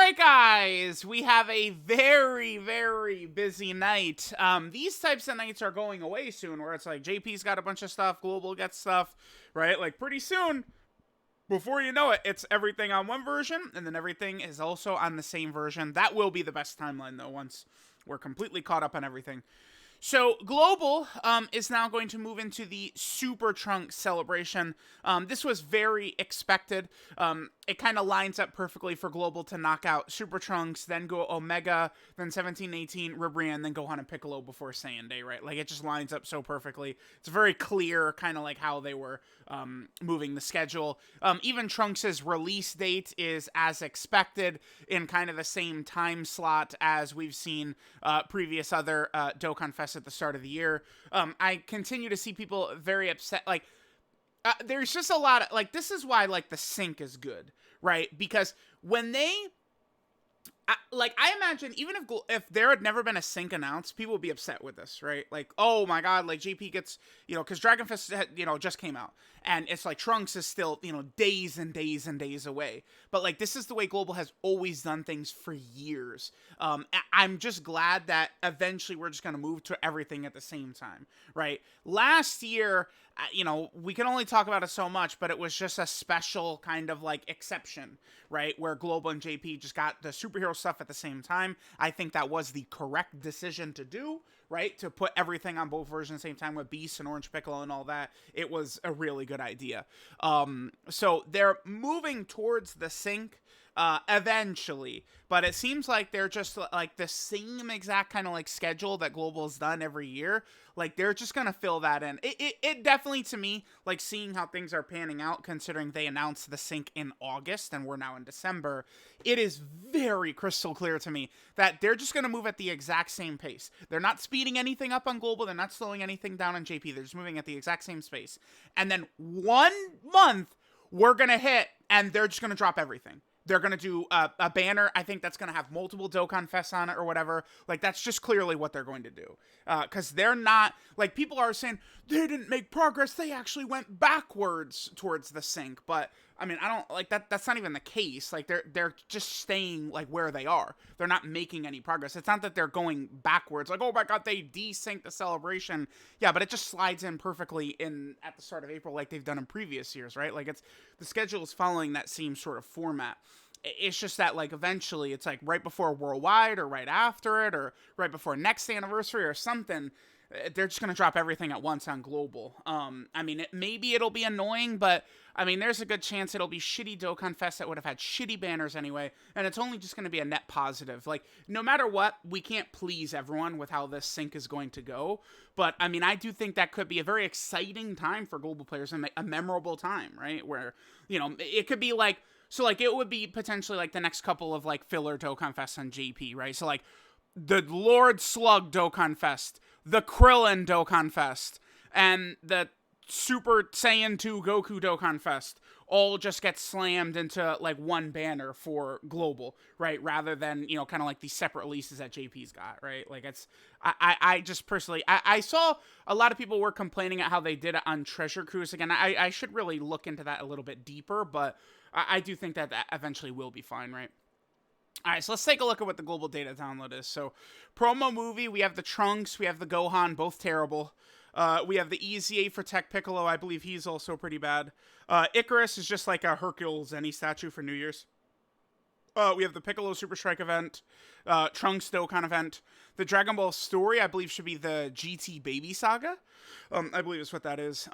right, guys, we have a very, very busy night. These types of nights are going away soon, where it's like JP's got a bunch of stuff, Global gets stuff, right? Like pretty soon, before you know it, it's everything on one version, and then everything is also on the same version. That will be the best timeline, though, once we're completely caught up on everything. So Global is now going to move into the Super Trunks celebration. This was very expected. It kind of lines up perfectly for Global to knock out Super Trunks, then go Omega, then 1718, Ribrianne, then Gohan and Piccolo before Saiyan Day, right? Like, it just lines up so perfectly. It's very clear, kind of like how they were moving the schedule. Even Trunks' release date is as expected, in kind of the same time slot as we've seen previous other DOKKANFEST at the start of the year. I continue to see people very upset. Like, there's just a lot of, like, this is why, like, the sync is good, right? Because when they, I imagine even if there had never been a sync announced, people would be upset with this, right? Like, oh my god, like JP gets, because DRAGONFEST, just came out, and it's like Trunks is still, days and days and days away. But like, this is the way Global has always done things for years. I'm just glad that eventually we're just gonna move to everything at the same time, right? Last year, we can only talk about it so much, but it was just a special kind of like exception, right? Where Global and JP just got the superhero stuff at the same time. I think that was the correct decision to do, right? To put everything on both versions at the same time with Beast and Orange Piccolo and all that. It was a really good idea. So they're moving towards the sync eventually, but it seems like they're just like the same exact kind of like schedule that Global's done every year. Like, they're just gonna fill that in. It definitely, to me, like, seeing how things are panning out, considering they announced the sync in August and we're now in December, it is very crystal clear to me that they're just gonna move at the exact same pace. They're not speeding anything up on Global, they're not slowing anything down on JP, they're just moving at the exact same space. And then 1 month, we're gonna hit, and they're just gonna drop everything. They're going to do a banner, I think, that's going to have multiple Dokkan Fests on it or whatever. Like, that's just clearly what they're going to do. Because they're not, like, people are saying, they didn't make progress, they actually went backwards towards the sync. But, I mean, I don't, like, that's not even the case. Like, they're just staying, like, where they are. They're not making any progress. It's not that they're going backwards, like, oh my god, they desynced the celebration. Yeah, but it just slides in perfectly in at the start of April like they've done in previous years, right? Like, the schedule is following that same sort of format. It's just that, like, eventually it's like right before Worldwide or right after it or right before next anniversary or something, they're just going to drop everything at once on Global. I mean, maybe it'll be annoying, but I mean, there's a good chance it'll be shitty Dokkan Fest that would have had shitty banners anyway, and it's only just going to be a net positive. Like, no matter what, we can't please everyone with how this sync is going to go, but I mean, I do think that could be a very exciting time for Global players and a memorable time, right? Where, it could be like, so, like, it would be potentially, like, the next couple of, like, filler Dokkan Fests on JP, right? So, like, the Lord Slug Dokkan Fest, the Krillin Dokkan Fest, and the Super Saiyan 2 Goku Dokkan Fest all just get slammed into, like, one banner for Global, right? Rather than, kind of like these separate releases that JP's got, right? Like, it's, I just personally, I saw a lot of people were complaining at how they did it on Treasure Cruise. Again, I should really look into that a little bit deeper, but I do think that eventually will be fine, right? All right, so let's take a look at what the Global data download is. So, promo movie, we have the Trunks, we have the Gohan, both terrible. We have the EZA for Tech Piccolo, I believe he's also pretty bad. Icarus is just like a Hercules Zenny statue for New Year's. We have the Piccolo Super Strike event, Trunks Dokkan event. The Dragon Ball story, I believe, should be the GT Baby Saga. I believe is what that is.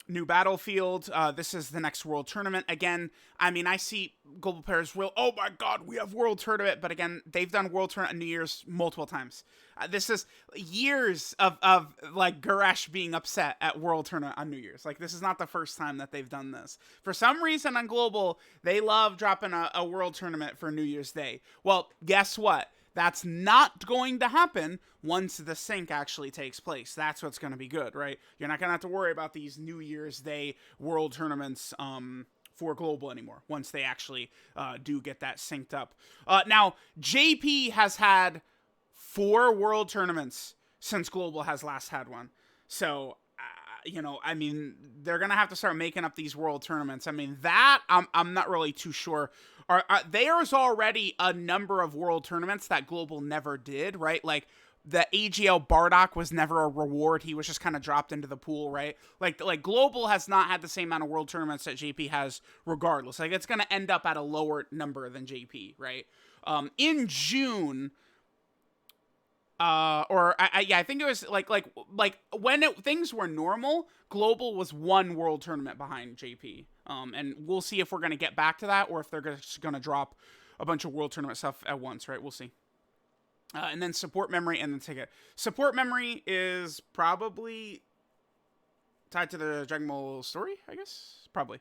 New Battlefield. This is the next World Tournament. Again, I mean, I see Global players oh my god, we have World Tournament. But again, they've done World Tournament on New Year's multiple times. This is years of like, Garesh being upset at World Tournament on New Year's. Like, this is not the first time that they've done this. For some reason on Global, they love dropping a World Tournament for New Year's Day. Well, guess what? That's not going to happen once the sync actually takes place. That's what's going to be good, right? You're not going to have to worry about these New Year's Day World Tournaments for Global anymore once they actually do get that synced up. Now, JP has had 4 World Tournaments since Global has last had one. So, you know, I mean, they're gonna have to start making up these world tournaments. I mean, that I'm not really too sure. There's already a number of world tournaments that Global never did, right? Like the AGL Bardock was never a reward. He was just kind of dropped into the pool, right? Like Global has not had the same amount of world tournaments that JP has regardless. Like it's going to end up at a lower number than JP, right? In June, I think it was like when things were normal, Global was one world tournament behind JP. And we'll see if we're going to get back to that or if they're just going to drop a bunch of world tournament stuff at once, right? We'll see. And then support memory and then ticket. Support memory is probably tied to the Dragon Ball story, I guess. Probably.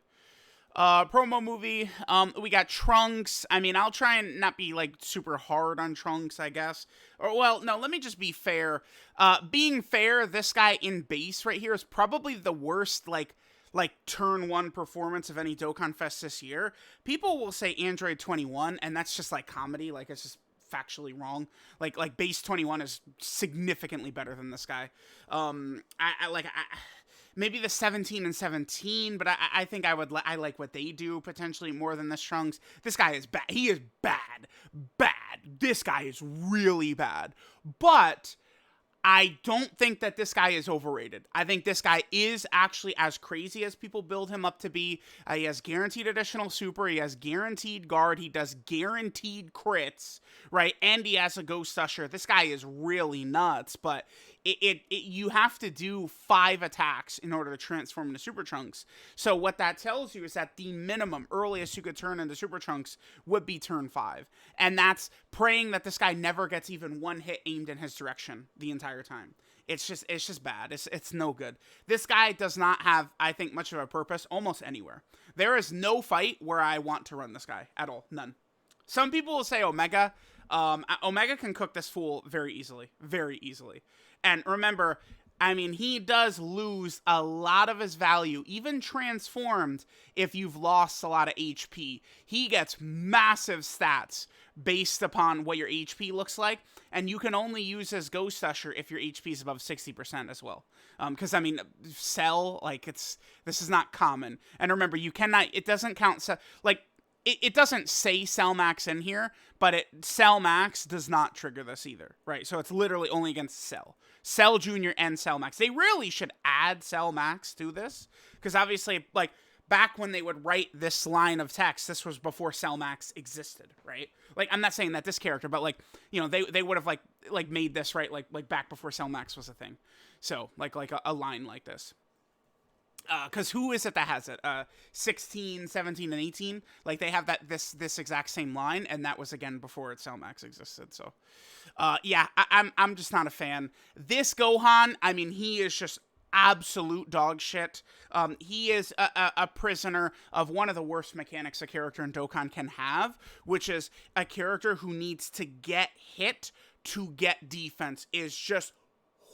Promo movie. We got Trunks. I mean, I'll try and not be like super hard on Trunks, I guess. Or well, no, let me just be fair. Being fair, this guy in base right here is probably the worst like turn one performance of any Dokkan Fest this year. People will say Android 21, and that's just like comedy. Like it's just factually wrong. Like base 21 is significantly better than this guy. Maybe the 17 and 17, but I think I like what they do potentially more than this Trunks. This guy is bad. He is bad. This guy is really bad. But I don't think that this guy is overrated. I think this guy is actually as crazy as people build him up to be. He has guaranteed additional super. He has guaranteed guard. He does guaranteed crits, right? And he has a ghost usher. This guy is really nuts, but you have to do 5 attacks in order to transform into Super Trunks. So what that tells you is that the minimum earliest you could turn into Super Trunks would be turn 5. And that's praying that this guy never gets even one hit aimed in his direction the entire time. It's just bad. It's no good. This guy does not have, I think, much of a purpose almost anywhere. There is no fight where I want to run this guy at all. None. Some people will say Omega. Omega can cook this fool very easily. Very easily. And remember, I mean, he does lose a lot of his value, even transformed, if you've lost a lot of HP. He gets massive stats based upon what your HP looks like, and you can only use his Ghost Usher if your HP is above 60% as well. Because, I mean, Cell, like, this is not common. And remember, you cannot, it doesn't count, like, it doesn't say Cell Max in here, but Cell Max does not trigger this either, right? So it's literally only against Cell. Cell Junior and Cell Max. They really should add Cell Max to this, because obviously, like, back when they would write this line of text, this was before Cell Max existed, right? Like, I'm not saying that this character, but, like, you know, they would have, like made this, right, like back before Cell Max was a thing. So, like a line like this. Because who is it that has it? 16, 17, and 18? Like, they have this exact same line, and that was, again, before Cell Max existed. So, yeah, I'm just not a fan. This Gohan, I mean, he is just absolute dog shit. He is a prisoner of one of the worst mechanics a character in Dokkan can have, which is a character who needs to get hit to get defense is just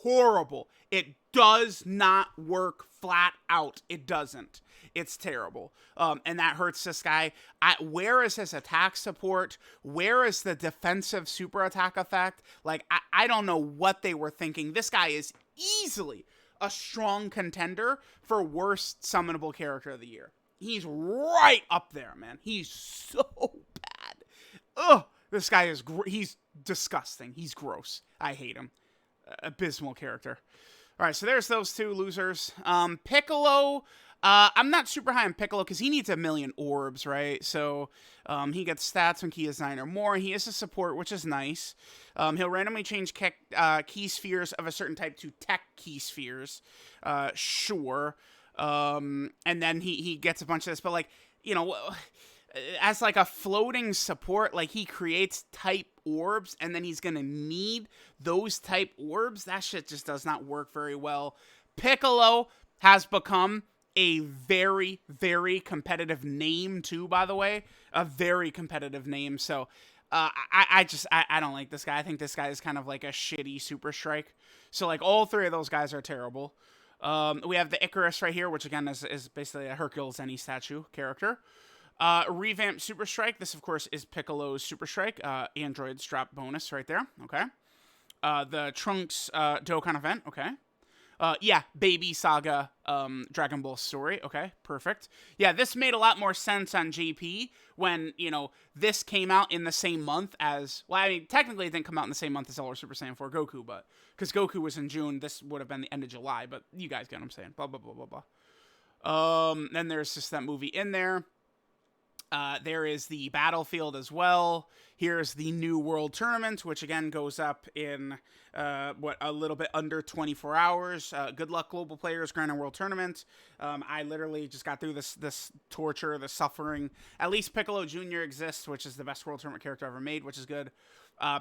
horrible. It does not work flat out. It doesn't. It's terrible. And that hurts this guy. Where is his attack support? Where is the defensive super attack effect? Like, I don't know what they were thinking. This guy is easily a strong contender for worst summonable character of the year. He's right up there, man. He's so bad. Ugh. This guy is, he's disgusting. He's gross. I hate him. Abysmal character. All right, so there's those two losers. Piccolo, I'm not super high on Piccolo because he needs 1,000,000 orbs, right? So he gets stats when key is 9 or more. He is a support, which is nice. He'll randomly change key spheres of a certain type to tech key spheres. Sure. And then he gets a bunch of this, but, like, you know, as like a floating support, like, he creates type orbs, and then he's gonna need those type orbs. That shit just does not work very well. Piccolo has become a very, very competitive name too, by the way. A very competitive name. So I don't like this guy. I think this guy is kind of like a shitty Super Strike. So, like, all 3 of those guys are terrible. We have the Icarus right here, which again is basically a Hercules any statue character. Revamped Super Strike. This, of course, is Piccolo's Super Strike. Androids drop bonus right there. Okay. The Trunks Dokkan event. Okay. Yeah, Baby Saga, Dragon Ball story. Okay, perfect. Yeah, this made a lot more sense on JP when, you know, this came out in the same month as, well, I mean, technically it didn't come out in the same month as LR Super Saiyan 4 Goku, but, because Goku was in June, this would have been the end of July, but you guys get what I'm saying. Blah, blah, blah, blah, blah. Then there's just that movie in there. There is the Battlefield as well. Here's the new World Tournament, which again goes up in, a little bit under 24 hours. Good luck, global players, Grand World Tournament. I literally just got through this torture, the suffering. At least Piccolo Jr. exists, which is the best World Tournament character ever made, which is good.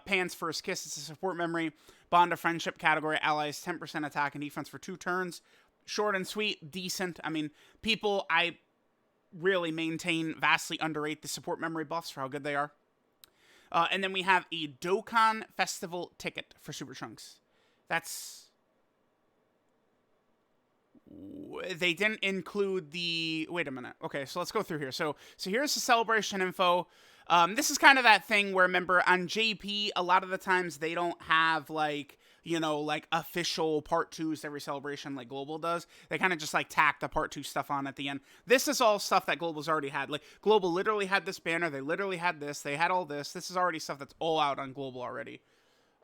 Pan's First Kiss, it's a support memory. Bond of Friendship category, allies 10% attack and defense for 2 turns. Short and sweet, decent. I mean, people, I really maintain vastly underrate the support memory buffs for how good they are. And then we have a Dokkan Festival ticket for Super Trunks. That's... They didn't include the... Wait a minute. Okay, so let's go through here. So here's the celebration info. This is kind of that thing where, remember, on JP, a lot of the times they don't have, like, you know, like, official part 2s to every celebration like Global does. They kind of just, like, tack the part 2 stuff on at the end. This is all stuff that Global's already had. Like, Global literally had this banner. They literally had this. They had all this. This is already stuff that's all out on Global already.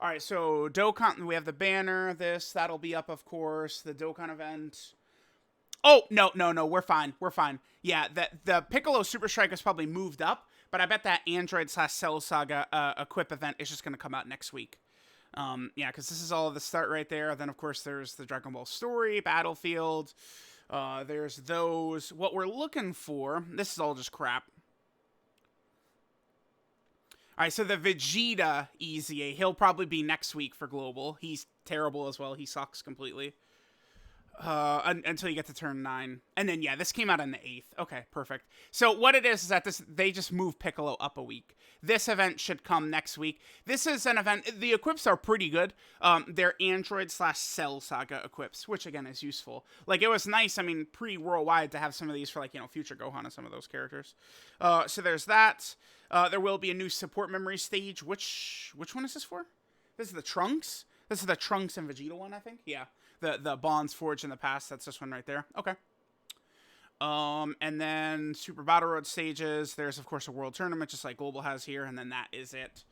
All right, so Dokkan, we have the banner, that'll be up, of course. The Dokkan event. Oh, no, we're fine. Yeah, the Piccolo Super Strike is probably moved up, but I bet that Android/Cell Saga equip event is just going to come out next week. Yeah, because this is all of the start right there. Then, of course, there's the Dragon Ball story, Battlefield. There's those. What we're looking for, this is all just crap. All right, so the Vegeta EZA, he'll probably be next week for Global. He's terrible as well. He sucks completely. Until you get to turn 9. And then, yeah, this came out on the 8th. Okay, perfect. So what it is that they just moved Piccolo up a week. This event should come next week. This is an event, the equips are pretty good. They're Android/Cell Saga equips, which again is useful. Like, it was nice, I mean, worldwide to have some of these for, like, you know, future Gohan and some of those characters. So there's that. There will be a new support memory stage. Which one is this for? This is the Trunks? This is the Trunks and Vegeta one, I think? Yeah. The bonds forged in the past. That's this one right there. Okay. And then Super Battle Road stages. There's, of course, a World Tournament, just like Global has here. And then that is it.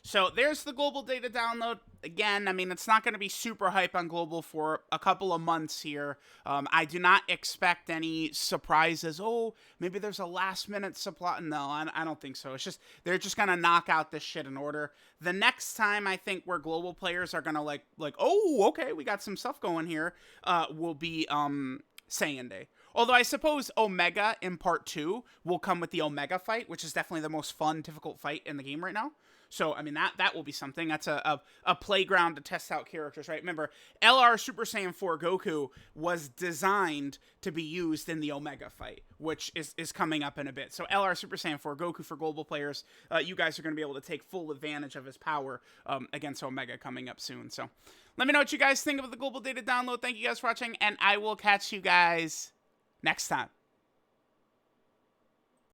So there's the Global data download. Again, I mean, it's not going to be super hype on Global for a couple of months here. I do not expect any surprises. Oh, maybe there's a last-minute supply. No, I don't think so. It's just, they're just going to knock out this shit in order. The next time I think where Global players are going to like, oh, okay, we got some stuff going here, will be Saiyan Day. Although I suppose Omega in Part 2 will come with the Omega fight, which is definitely the most fun, difficult fight in the game right now. So, I mean, that will be something. That's a playground to test out characters, right? Remember, LR Super Saiyan 4 Goku was designed to be used in the Omega fight, which is coming up in a bit. So, LR Super Saiyan 4 Goku for global players, you guys are going to be able to take full advantage of his power against Omega coming up soon. So, let me know what you guys think of the global data download. Thank you guys for watching, and I will catch you guys next time.